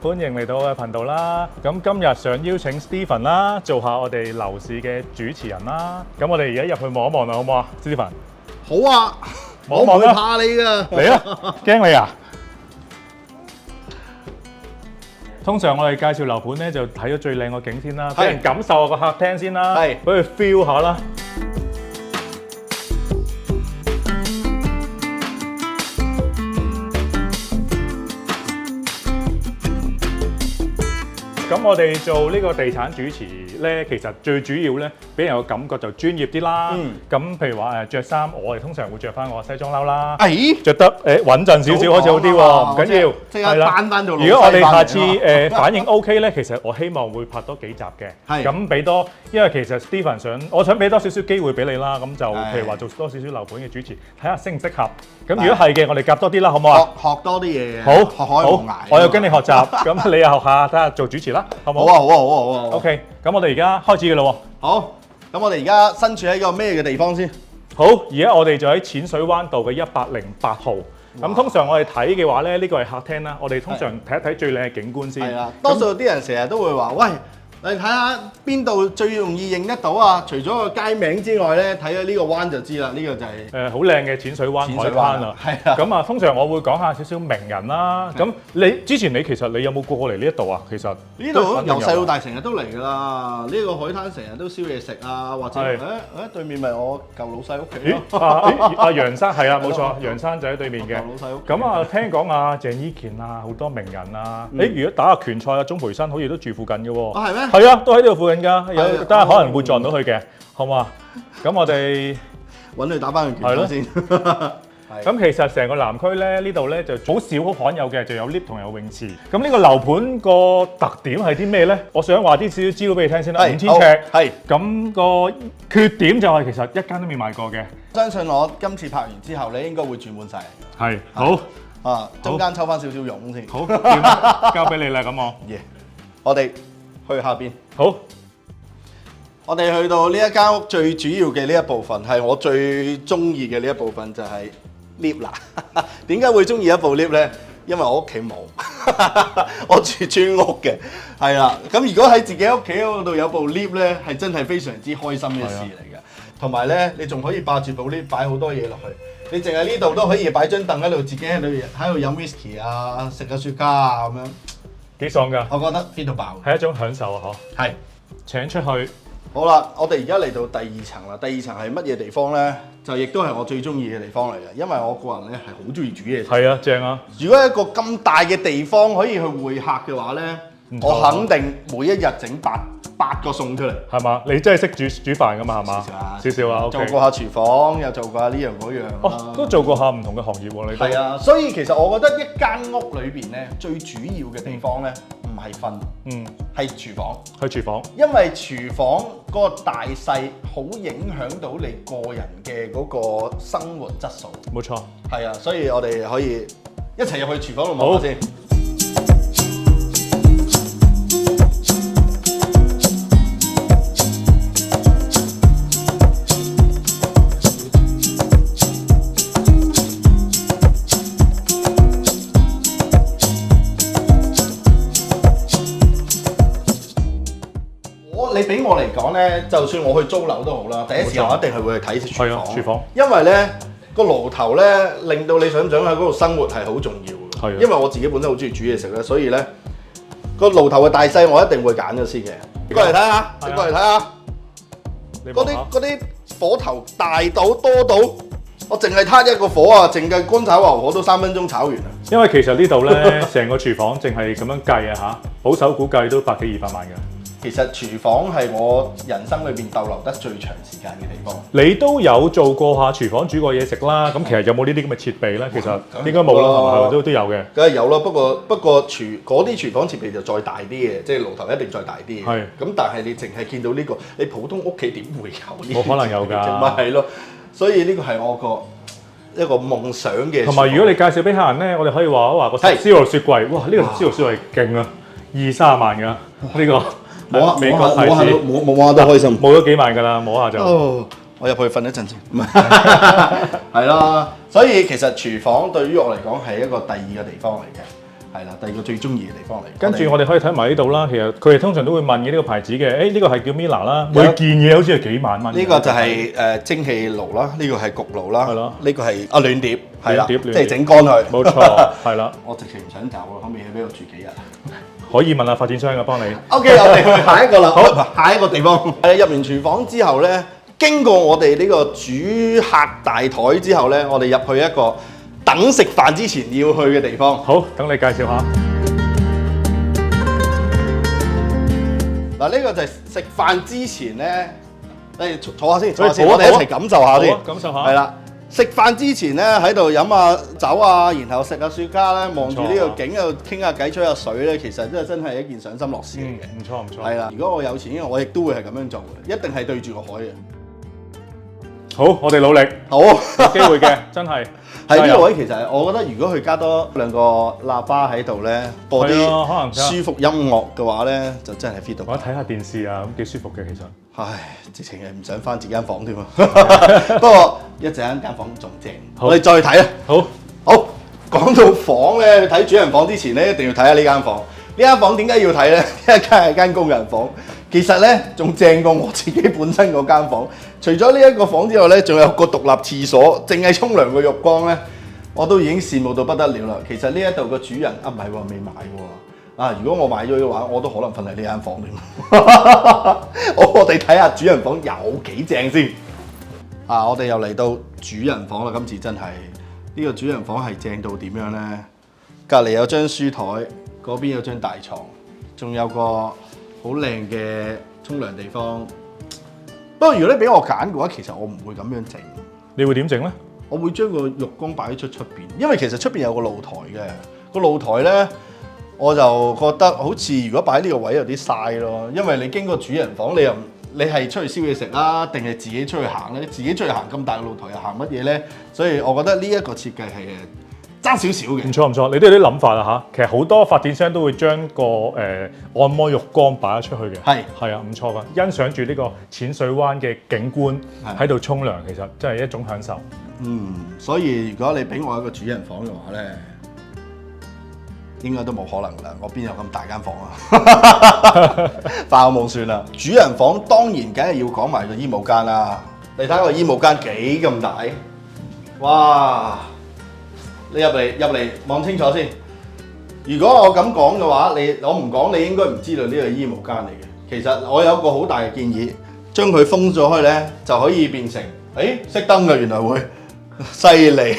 歡迎嚟到我嘅頻道啦。咁今日想邀請 Stephen 啦，做下我哋樓市嘅主持人啦。咁我哋而家入去望一望啦，好唔好啊 ，Stephen？好啊，我唔會怕你㗎。嚟啊，驚你啊！通常我哋介紹樓盤咧，就睇咗最靚個景先啦，俾人感受下個客廳先啦，俾佢 feel 下啦。咁我哋做呢個地產主持咧，其實最主要咧，俾人個感覺就專業啲啦。咁譬如話著衫，我哋通常會着翻我西裝褸啦，着得穩陣少少，好似好啲喎，唔緊要。即刻翻到老西。如果我哋下次反應 OK 咧，其實我希望會拍多幾集嘅。咁俾多，因為其實 Stephen 我想俾多少少機會俾你啦。咁就譬如話做多少少樓盤嘅主持，睇下適唔適合。咁如果係嘅，我哋夾多啲啦，好唔好啊？學多啲嘢。好，學海無涯。我又跟你學習，咁你又學下，睇下做主持啦，好唔好？好啊，好啊，好啊，好啊。OK，咁我哋而家開始嘅咯喎。好，咁我哋而家身處喺個咩嘅地方先？好，而家我哋就喺淺水灣道嘅108號。咁通常我哋睇嘅話咧，呢個係客廳啦。我哋通常睇一睇最靚嘅景觀先。係啊，多數啲人成日都會話：喂，你睇下邊度最容易認得到啊？除咗個街名之外咧，睇咗呢個灣就知啦。呢個就係好靚嘅淺水灣海灘啦。係啊。咁啊，通常我會講下少少名人啦。咁之前其實你有冇過嚟呢一度啊？其實呢度由細到大成日都嚟㗎啦。呢個海灘成日都燒嘢食啊，或者對面咪我舊老細屋企咯。阿楊生係啊，冇錯，楊生就喺對面嘅。舊老細屋。咁啊，聽講啊，鄭伊健啊，好多名人啊。如果打下拳賽啊，鐘培生好似都住附近嘅喎。係咩？係啊，都喺呢度附近㗎，有得可能會撞到佢嘅，好嘛？咁我哋揾佢打翻個拳先。咁其實成個南區咧，呢度咧就好少好罕有嘅，就有 lift 同有泳池。咁呢個樓盤個特點係啲咩咧？我想話啲少少資料俾你聽先啦。5000尺。係。咁個缺點就係其實一間都未賣過嘅。相信我今次拍完之後咧，應該會轉滿晒。係。好。啊，中間抽翻少少傭先。好，交俾你啦，咁我。我哋去下邊。好。我哋去到呢一間屋最主要嘅呢一部分，係我最中意嘅呢一部分就係 lift 啦。點解會中意一部 lift 咧？因為我屋企冇，我住村屋嘅，係啦。咁如果喺自己屋企嗰度有部 lift 咧，係真係非常之開心嘅事嚟嘅。同埋咧，你仲可以霸住部 lift 擺好多嘢落去。你淨係呢度都可以擺張凳喺度，自己喺度飲 whisky 啊，食個雪茄啊咁樣，幾爽㗎！我覺得邊度爆係一種享受啊！嗬。係。請出去。好啦，我哋而家嚟到第二層啦。第二層係乜嘢地方咧？就亦都係我最中意嘅地方嚟嘅，因為我個人咧係好中意煮嘢食。係啊，正啊！如果一個咁大嘅地方可以去會客嘅話咧，我肯定每一日整八個餸出嚟。係嘛？你真係識煮飯㗎嘛？係嘛？少少啊。做過下廚房，又做過下呢樣嗰樣。哦，都做過下唔同嘅行業喎，你都。係啊，所以其實我覺得一間屋裏邊咧，最主要嘅地方咧，唔係瞓，係廚房。去廚房。因為廚房嗰個大細好影響到你個人嘅嗰個生活質素。冇錯。係啊，所以我哋可以一齊入去廚房度望下先。你俾我嚟講咧，就算我去租樓都好啦，第一時間我一定係會去睇廚房。廚房，因為咧個爐頭咧令到你想唔想喺嗰度生活係好重要嘅。因為我自己本身好中意煮嘢食咧，所以咧個爐頭嘅大細我一定會揀咗先嘅。你過嚟睇下，你過嚟睇下，嗰啲火頭大到多到，我淨係撻一個火啊，淨係乾炒牛河都3分鐘炒完啦。因為其實呢度咧成個廚房淨係咁樣計啊嚇，保守估計都100幾200萬嘅。其實廚房係我人生裏邊逗留得最長時間嘅地方。你都有做過下廚房煮過嘢食啦，咁其實有冇呢啲咁嘅設備咧？其實應該冇啦，係咪？都有嘅。梗係有啦，不過嗰啲廚房設備就再大啲嘅，即係爐頭一定再大啲嘅。係。咁但係你淨係見到呢個，你普通屋企點會有呢？冇可能有㗎。咪係咯，所以呢個係我一個夢想嘅。同埋如果你介紹俾客人咧，我哋可以話個燒肉雪櫃，哇！呢個燒肉雪櫃勁啊，20-30萬㗎呢個。美國牌子摸下都開心，冇咗幾萬㗎啦，摸下就。我入去瞓一陣先。係啦，所以其實廚房對於我嚟講係一個第二個地方嚟嘅。係啦，第二個最中意嘅地方嚟。跟住我哋可以睇埋呢度啦。其實佢哋通常都會問嘅呢個牌子嘅，呢個係叫 Miele 啦，每件嘢好似係幾萬蚊。呢個就係蒸氣爐啦，呢個係焗爐啦，係咯，呢個係暖碟，係啦，即係整乾佢。冇錯，係啦。我直情唔想走啊，可唔可以俾我住幾日？可以問下發展商嘅，幫你。OK， 我哋去下一個啦。好，下一個地方。入完廚房之後咧，經過我哋呢個主客大台之後咧，我哋入去一個等食飯之前要去嘅地方。好，等你介紹下。嗱，呢個就係食飯之前咧，你坐下先，坐下先，我哋一齊感受下先。感受下。係啦。食飯之前咧，喺度飲下酒啊，然後食下雪茄咧，望住呢個景喺度傾下偈、吹下水咧，其實真係一件賞心樂事嚟嘅。唔錯唔錯。係啦，如果我有錢，我亦都會係咁樣做嘅，一定係對住個海嘅。好，我哋努力。好，有機會嘅，真係。喺呢個位其實，我覺得如果佢加多兩個喇叭喺度咧，播啲可能舒服音樂嘅話咧，就真係 fit 到。我睇下電視啊，咁幾舒服嘅其實。唉，直情係唔想翻自己間房添啊！不過一陣間房仲正，我哋再睇啊！好，講到房咧，睇主人房之前咧，一定要睇下呢間房。呢間房點解要睇咧？一間係間工人房，其實咧仲正過我自己本身嗰間房。除咗呢一個房之外咧，仲有個獨立廁所，淨係沖涼個浴缸咧，我都已經羨慕到不得了啦。其實呢一度個主人啊，唔係喎，未買喎。啊！如果我買咗嘅話，我都可能瞓喺呢間房添。我哋睇下主人房有幾正先。啊！我哋又嚟到主人房啦，今次真係呢個主人房係正到點樣呢？隔離有張書台，嗰邊有張大床，仲有個好靚嘅沖涼地方。不過如果你俾我揀嘅話，其實我唔會咁樣整。你會點整呢？我會將個浴缸擺喺出邊，因為其實出邊有個露台嘅。個露台呢，我就覺得好似如果擺喺呢個位有啲嘥咯，因為你經過主人房，你係出去燒嘢食啦，定係自己出去行咧？自己出去行咁大個露台又行乜嘢咧？所以我覺得呢一個設計係爭少少嘅。唔錯唔錯，你都有啲諗法啦嚇。其實好多發展商都會將個按摩浴缸擺咗出去嘅。係啊，唔錯噶，欣賞住呢個淺水灣嘅景觀喺度沖涼，其實真係一種享受。所以如果你俾我一個主人房嘅話咧，應該都冇可能啦，我邊有咁大間房啊？發個夢算啦。主人房當然梗係要講埋個衣帽間啦。你睇個衣帽間幾咁大？哇！你入嚟望清楚先。如果我咁講嘅話，我唔講，你應該唔知道呢個衣帽間嚟嘅。其實我有個好大嘅建議，將佢封咗開咧，就可以變成熄燈嘅，原來會犀利。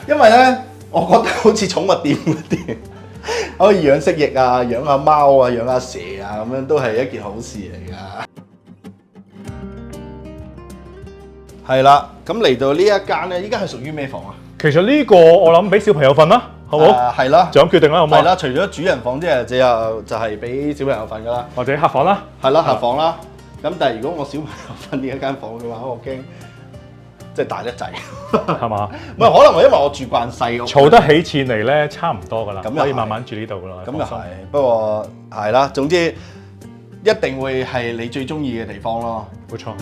因為咧，我覺得好似寵物店嗰啲。可以養蜥蜴啊，養下貓啊，養下蛇啊，咁樣都係一件好事嚟噶。係啦，咁嚟到呢一間咧，依家係屬於咩房啊？其實呢個我諗俾小朋友瞓啦，好唔好？係啦，就咁決定啦，好唔好？係啦，除咗主人房之外，就係俾小朋友瞓噶啦，或者客房啦。係啦，客房啦。咁但係如果我小朋友瞓呢一間房嘅話，我驚即係大得滯，係嘛？唔係可能因為我住慣細屋，儲得起錢嚟咧，差唔多噶啦，可以慢慢住呢度噶啦。咁又係，不過係啦，總之一定會係你最中意嘅地方咯。冇錯。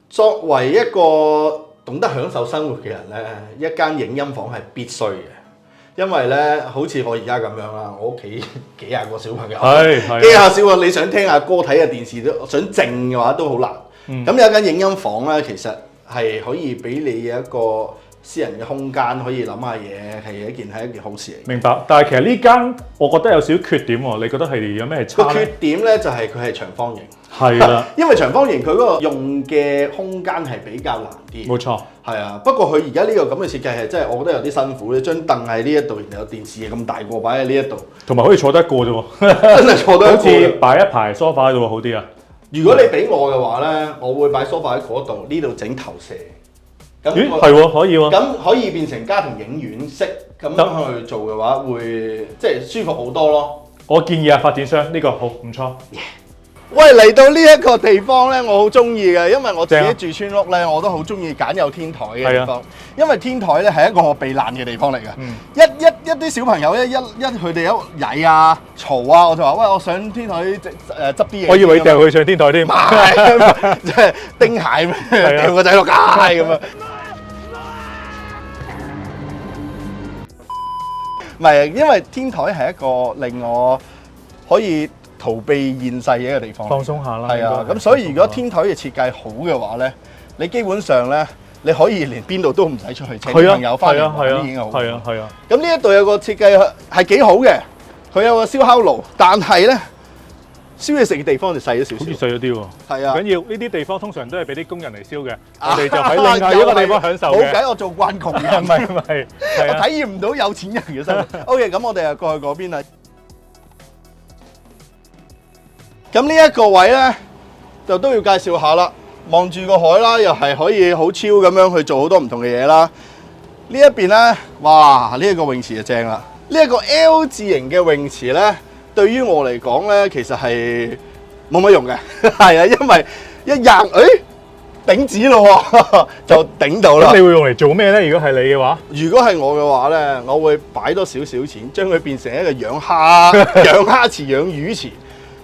作為一個懂得享受生活嘅人咧，一間影音房係必須嘅。因為咧，好似我而家咁樣啦，我屋企幾廿個小朋友，幾廿小朋友，你想聽下歌、睇下電視都想靜嘅話都好難。咁有一間影音房咧，其實係可以俾你一個私人嘅空間，可以諗下嘢，係一件好事嚟。明白，但係其實呢間我覺得有少少缺點喎，你覺得係有咩差咧？個缺點咧就係佢係長方形。係啦，因為長方形佢嗰個用嘅空間係比較難啲。冇錯，係啊。不過佢而家呢個咁嘅設計係真係，我覺得有啲辛苦咧。張凳喺呢一度，然後有電視咁大個擺喺呢一度，同埋可以坐得一個啫喎，真係坐得一個。好似擺一排 sofa 啫喎，好啲啊！如果你俾我嘅話咧，我會擺 sofa 喺嗰度，呢度整投射。咁咦？係喎，可以喎。咁可以變成家庭影院式咁樣去做嘅話，會即係舒服好多咯。我建議啊，發展商呢個好唔錯。喂，嚟到呢一個地方咧，我好中意嘅，因為我自己住村屋咧，我都好中意揀有天台嘅地方。因為天台咧係一個我避難嘅地方嚟嘅。一一啲小朋友咧，佢哋一曳啊、嘈啊，我就話喂，我上天台執啲嘢。我以為掉佢上天台添，即係丁蟹咩？掉個仔落街咁樣。唔係，因為天台係一個令我可以逃避現世嘅一個地方，放鬆下啦。係啊，咁所以如果天台嘅設計好嘅話咧，你基本上咧。你可以連邊度都唔使出去，請啲朋友翻嚟玩已經好。係啊。咁呢一度有個設計係幾好嘅，佢有個燒烤爐，但係咧燒嘢食嘅地方就細咗少少。好似細咗啲喎。係啊。唔緊要，呢啲地方通常都係俾啲工人嚟燒嘅，我哋就喺另外一個地方享受嘅。冇計，我做慣窮人，唔係，我體驗唔到有錢人嘅生活。OK， 咁我哋就過去嗰邊啦。咁呢一個位咧，就都要介紹下啦。望住個海啦，又係可以好超咁樣去做好多唔同嘅嘢啦。呢一邊咧，哇！呢一個泳池就正啦。呢一個 L 字形嘅泳池咧，對於我嚟講咧，其實係冇乜用嘅，係啊，因為一硬，頂止咯喎，就頂到啦。咁你會用嚟做咩咧？如果係你嘅話，如果係我嘅話咧，我會擺多少少錢，將佢變成一個養蝦池、養魚池。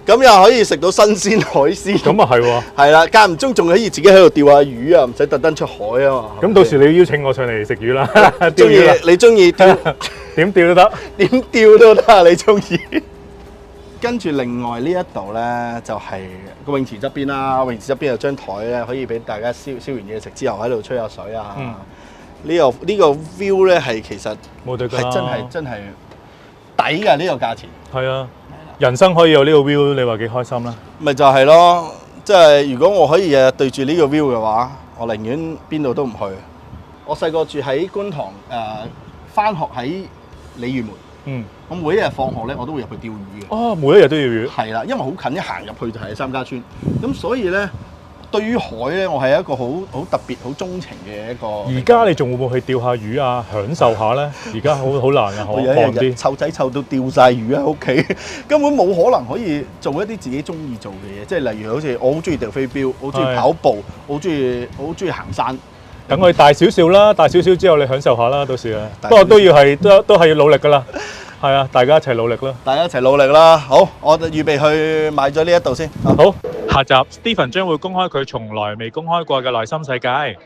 咁又可以食到新鮮海鮮，咁啊係喎，係啦，間唔中仲可以自己喺度釣下魚啊，唔使特登出海啊嘛。咁到時你要邀請我上嚟食魚啦，中意你中意釣點釣都得，點釣都得啊！你中意。跟住另外呢一度咧，就係個泳池側邊啦，泳池側邊有張台咧，可以俾大家燒完嘢食之後喺度吹下水啊。呢個 view 咧係其實係真係抵㗎，呢個價錢。係啊。人生可以有呢個 view， 你話幾開心啦？咪就係咯，即係如果我可以日日對住呢個 view 嘅話，我寧願邊度都唔去。我細個住喺觀塘，返學喺鯉魚門。我每一日放學咧，我都會入去釣魚嘅。哦，每一日都要魚。係啦，因為好近，一行入去就係三家村。咁所以咧，對於海咧，我係一個好特別、好鍾情嘅一個。而家你仲會唔會去釣下魚啊？享受下咧？而家好難啊，我有一日湊仔湊到釣晒魚喺屋企，根本冇可能可以做一啲自己中意做嘅嘢，即係例如好似我好中意掉飛鏢，我好中意跑步，我好中意行山。等佢大少少啦，大少少之後你享受下啦，到時啊。不過都係要努力噶啦。係啊，大家一齊努力啦！大家一齊努力啦！好，我預備去買咗呢一度先。好，下集 Stephen 將會公開佢從來未公開過嘅內心世界。